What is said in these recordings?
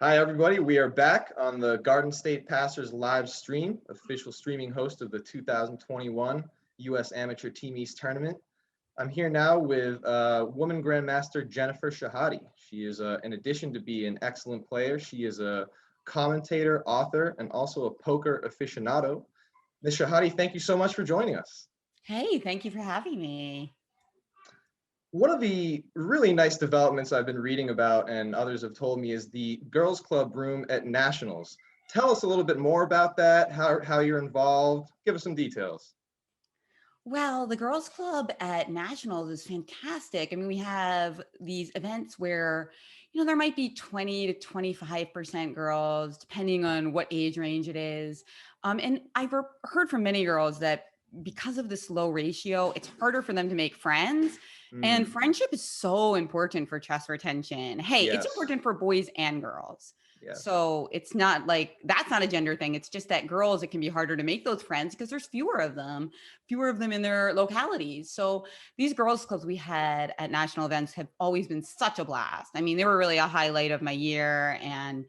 Hi, everybody. We are back on the Garden State Passers live stream, official streaming host of the 2021 U.S. Amateur Team East Tournament. I'm here now with woman grandmaster Jennifer Shahade. She is, in addition to being an excellent player, she is a commentator, author, and also a poker aficionado. Ms. Shahade, thank you so much for joining us. Hey, thank you for having me. One of the really nice developments I've been reading about and others have told me is the Girls Club room at Nationals. Tell us a little bit more about that, how you're involved. Give us some details. Well, the Girls Club at Nationals is fantastic. I mean, we have these events where, there might be 20 to 25% girls, depending on what age range it is. And I've heard from many girls that because of this low ratio, it's harder for them to make friends. And friendship is so important for chess retention. Hey, it's Yes, important for boys and girls. yes. So it's not like that's not a gender thing. It's just that girls, it can be harder to make those friends because there's fewer of them in their localities. So these girls clubs we had at national events have always been such a blast. I mean, they were really a highlight of my year, and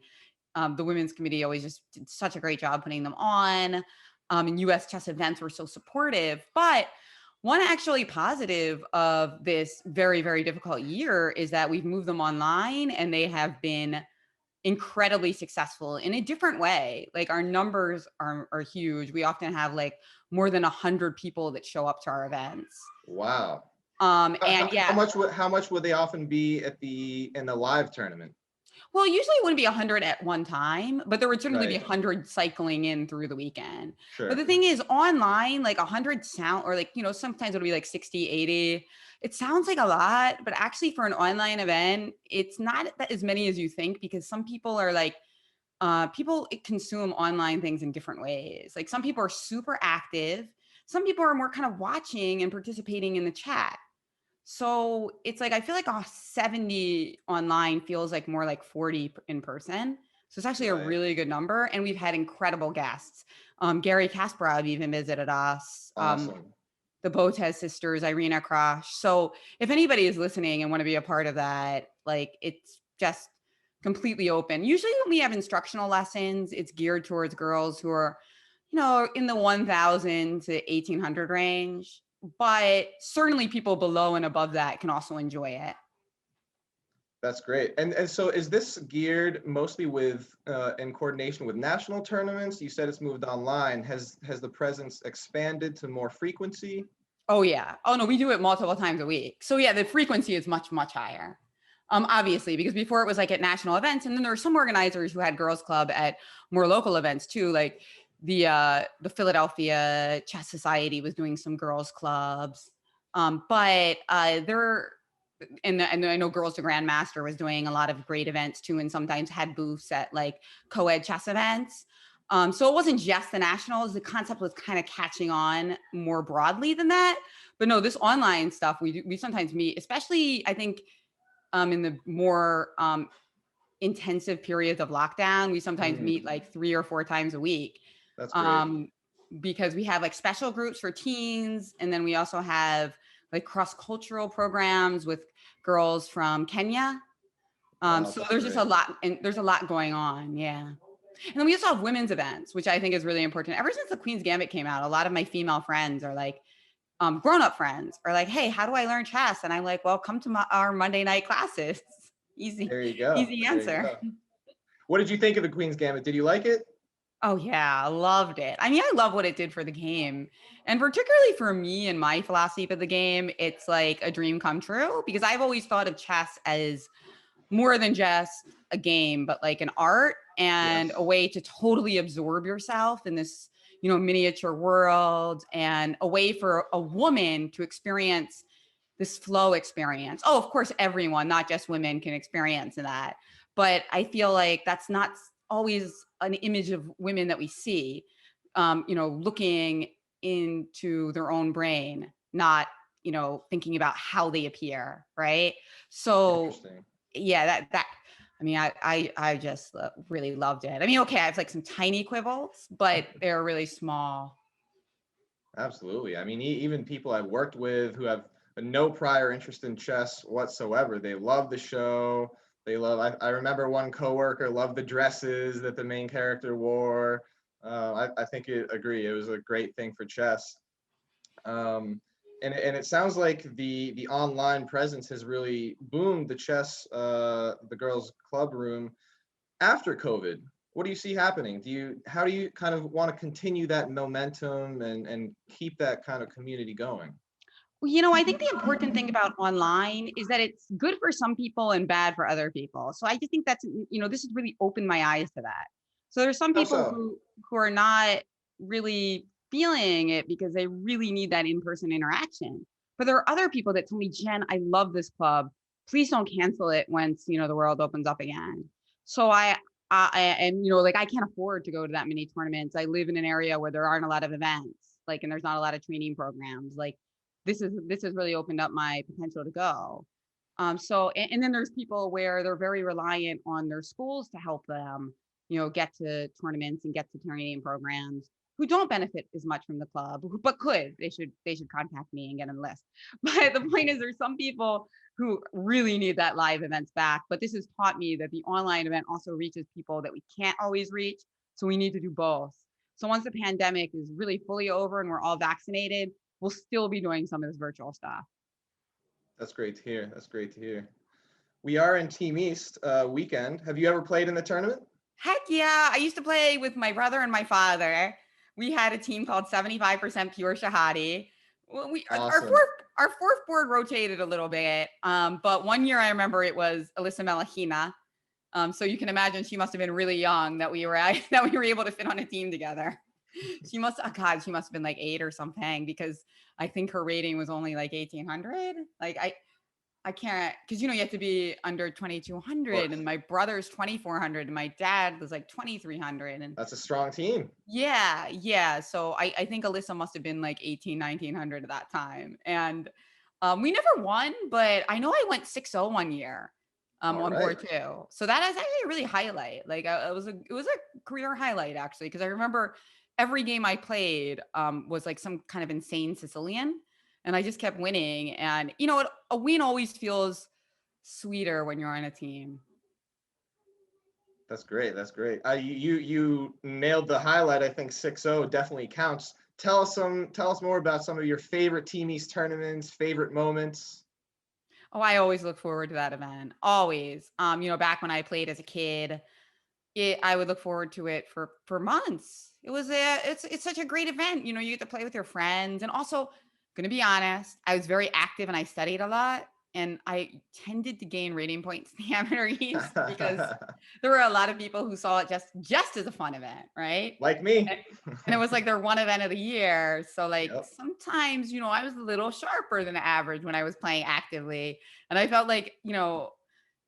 the women's committee always just did such a great job putting them on. And US chess events were so supportive. But one actually positive of this very, very difficult year is that we've moved them online and they have been incredibly successful in a different way. Like our numbers are huge. We often have like more than 100 people that show up to our events. Wow. And yeah, How much would they often be in the live tournament? well, usually it wouldn't be 100 at one time, but there would certainly be Right. 100 cycling in through the weekend. But the Sure. thing is, online, like 100 sound, or like, sometimes it'll be like 60, 80. It sounds like a lot, but actually for an online event, it's not that as many as you think, because some people are like, people consume online things in different ways. Like some people are super active. Some people are more kind of watching and participating in the chat. So it's like, I feel like 70 online feels like more like 40 in person. So it's actually a Right. really good number. And we've had incredible guests. Gary Kasparov even visited us. Awesome. The Botez sisters, Irina Krosh. So if anybody is listening and want to be a part of that, like it's just completely open. Usually when we have instructional lessons, it's geared towards girls who are, in the 1,000 to 1,800 range. But certainly people below and above that can also enjoy it. That's great. And so is this geared mostly with in coordination with national tournaments? You said it's moved online. Has the presence expanded to more frequency? Oh yeah. Oh no, we do it multiple times a week. So yeah, the frequency is much, much higher. Obviously, because before it was like at national events, and then there were some organizers who had girls club at more local events too, like the Philadelphia Chess Society was doing some girls clubs. But there and I know Girls to Grandmaster was doing a lot of great events too, and sometimes had booths at like co-ed chess events. So it wasn't just the nationals. The concept was kind of catching on more broadly than that. But no, this online stuff we sometimes meet, especially I think in the more intensive periods of lockdown. We sometimes meet like 3 or 4 times a week. That's great. Um, because we have like special groups for teens, and then we also have like cross-cultural programs with girls from Kenya. Wow, So that's there's just a great. lot, and there's a lot going on. Yeah. And then we also have women's events, which I think is really important. Ever since the Queen's Gambit came out, a lot of my female friends are like, grown-up friends are like, hey, how do I learn chess? And I'm like, well, come to our Monday night classes. Easy, There you go. easy There you answer. go. What did you think of the Queen's Gambit? Did you like it? Oh yeah, I loved it. I mean, I love what it did for the game. And particularly for me and my philosophy of the game, it's like a dream come true, because I've always thought of chess as more than just a game, but like an art and Yes. a way to totally absorb yourself in this, miniature world, and a way for a woman to experience this flow experience. Oh, of course, everyone, not just women, can experience that. But I feel like that's not always an image of women that we see, looking into their own brain, not, thinking about how they appear. Right. So Interesting. yeah, I mean, I just really loved it. I mean, okay, I have like some tiny quibbles, but they're really small. Absolutely. I mean, even people I've worked with who have no prior interest in chess whatsoever, they love the show. They love. I remember one coworker loved the dresses that the main character wore. I think I agree. It was a great thing for chess. And it sounds like the online presence has really boomed the chess, the girls' club room after COVID. What do you see happening? How do you kind of want to continue that momentum and keep that kind of community going? Well, I think the important thing about online is that it's good for some people and bad for other people. So I just think this has really opened my eyes to that. So there's some How people so? who are not really feeling it because they really need that in-person interaction. But there are other people that tell me, Jen, I love this club. Please don't cancel it once, the world opens up again. So and like I can't afford to go to that many tournaments. I live in an area where there aren't a lot of events, and there's not a lot of training programs. This has really opened up my potential to go. And then there's people where they're very reliant on their schools to help them, get to tournaments and get to training programs, who don't benefit as much from the club, but could. They should contact me and get on the list. But the point is, there's some people who really need that live events back. But this has taught me that the online event also reaches people that we can't always reach. So we need to do both. So once the pandemic is really fully over and we're all vaccinated, we'll still be doing some of this virtual stuff. That's great to hear. That's great to hear. We are in Team East weekend. Have you ever played in the tournament? Heck yeah. I used to play with my brother and my father. We had a team called 75% Pure Shahade. Well, Awesome. our fourth board rotated a little bit. But one year I remember it was Alyssa Melahina. So you can imagine she must have been really young that we were able to fit on a team together. She must have been like 8 or something, because I think her rating was only like 1800. Like I can't, because you have to be under 2200, and my brother's 2400 and my dad was like 2300. And That's a strong team. yeah. So I think Alyssa must have been like 1900 at that time. And we never won, but I know I went 6-0 one year All on right. board too. So that is actually a really highlight. Like it was a career highlight, actually, because I remember every game I played was like some kind of insane Sicilian, and I just kept winning. And a win always feels sweeter when you're on a team. That's great. That's great. You nailed the highlight. I think 6-0 definitely counts. Tell us more about some of your favorite Team East tournaments, favorite moments. Oh, I always look forward to that event. Always. Back when I played as a kid, I would look forward to it for months. It's such a great event. You get to play with your friends. And also, gonna be honest, I was very active and I studied a lot. And I tended to gain rating points in the Amateur East because there were a lot of people who saw it just as a fun event, right? Like me. And it was like their one event of the year. So like Yep. sometimes, I was a little sharper than average when I was playing actively. And I felt like,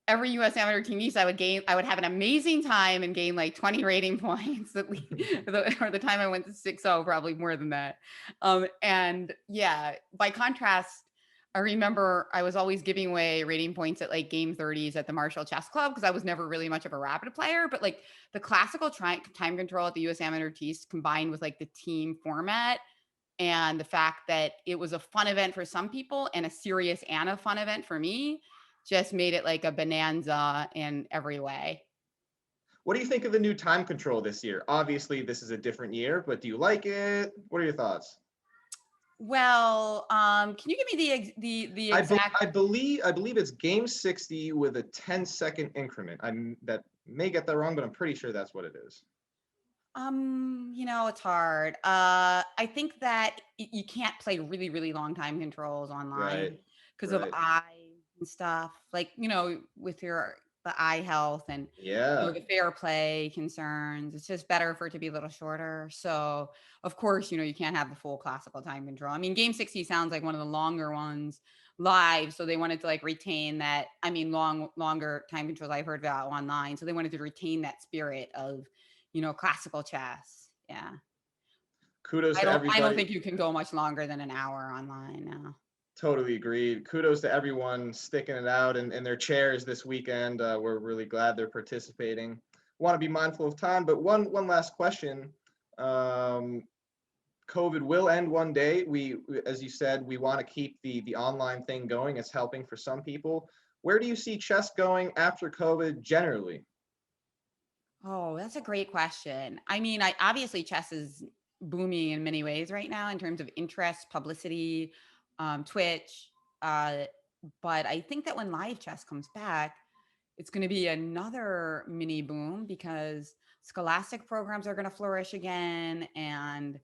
every US Amateur Team East, I would have an amazing time and gain like 20 rating points at least, or the time I went to 6-0, probably more than that. And yeah, by contrast, I remember I was always giving away rating points at like game 30s at the Marshall Chess Club, because I was never really much of a rapid player. But like the classical time control at the US Amateur East, combined with like the team format and the fact that it was a fun event for some people and a serious and a fun event for me, just made it like a bonanza in every way. What do you think of the new time control this year? Obviously, this is a different year, but do you like it? What are your thoughts? Well, can you give me the exact? I believe it's game 60 with a 10-second increment. That may get that wrong, but I'm pretty sure that's what it is. It's hard. I think that you can't play really, really long time controls Right, online because of right. eyes and stuff. Like, with the eye health and Yeah. the fair play concerns. It's just better for it to be a little shorter. So, of course, you can't have the full classical time control. I mean, game 60 sounds like one of the longer ones live. So they wanted to like retain that. I mean, longer time controls I've heard about online. So they wanted to retain that spirit of classical chess. Yeah. Kudos I to don't everybody. think you can go much longer than an hour online now. Totally agreed. Kudos to everyone sticking it out in their chairs this weekend. We're really glad they're participating. Want to be mindful of time, but one last question. Um, COVID will end one day. As you said, we want to keep the online thing going. It's helping for some people. Where do you see chess going after COVID generally? Oh, that's a great question. I mean, I obviously chess is booming in many ways right now in terms of interest, publicity, Twitch. Uh, but I think that when live chess comes back, it's going to be another mini boom because scholastic programs are going to flourish again, and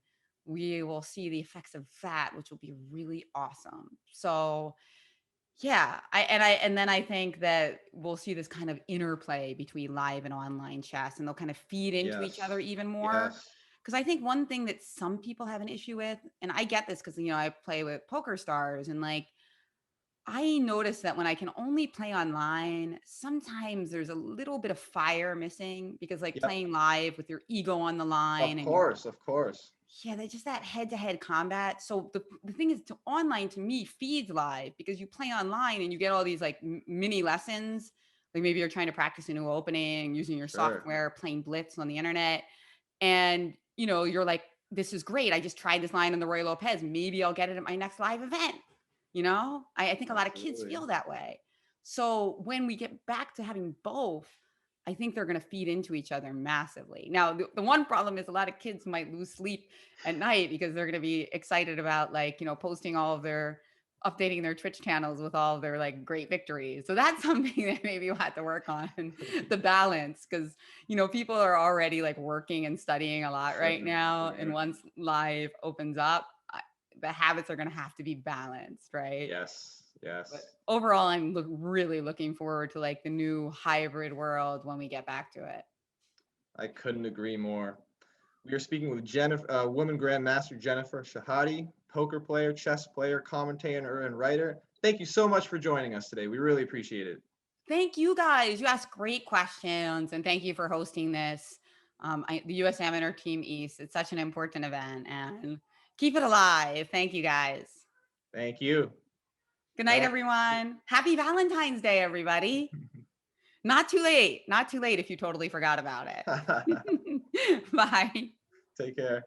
we will see the effects of that, which will be really awesome. So yeah, and then I think that we'll see this kind of interplay between live and online chess, and they'll kind of feed into each other Yes. even more. Yes. Because I think one thing that some people have an issue with, and I get this because I play with poker stars, and like I notice that when I can only play online, sometimes there's a little bit of fire missing because like Yep. playing live with your ego on the Of line and you're course. Of course. yeah, they're just that head-to-head combat. So the thing is, to online to me feeds live because you play online and you get all these like mini lessons. Like maybe you're trying to practice a new opening using your Sure. software, playing Blitz on the internet, and you're like, this is great. I just tried this line on the Roy Lopez. Maybe I'll get it at my next live event. I think a lot of kids Absolutely. feel that way. So when we get back to having both, I think they're going to feed into each other massively. Now, the one problem is a lot of kids might lose sleep at night because they're going to be excited about posting all of updating their Twitch channels with all of their like great victories. So that's something that maybe we'll have to work on the balance because, people are already like working and studying a lot right Sure. now. And Sure. once live opens up, the habits are going to have to be balanced, right? Yes. But Yes. overall, I'm really looking forward to like the new hybrid world when we get back to it. I couldn't agree more. We are speaking with woman grandmaster Jennifer Shahade, poker player, chess player, commentator, and writer. Thank you so much for joining us today. We really appreciate it. Thank you guys. You asked great questions, and thank you for hosting this. The U.S. Amateur Team East. It's such an important event, and keep it alive. Thank you guys. Thank you. Good night, everyone. Happy Valentine's Day, everybody. Not too late. Not too late if you totally forgot about it. Bye. Take care.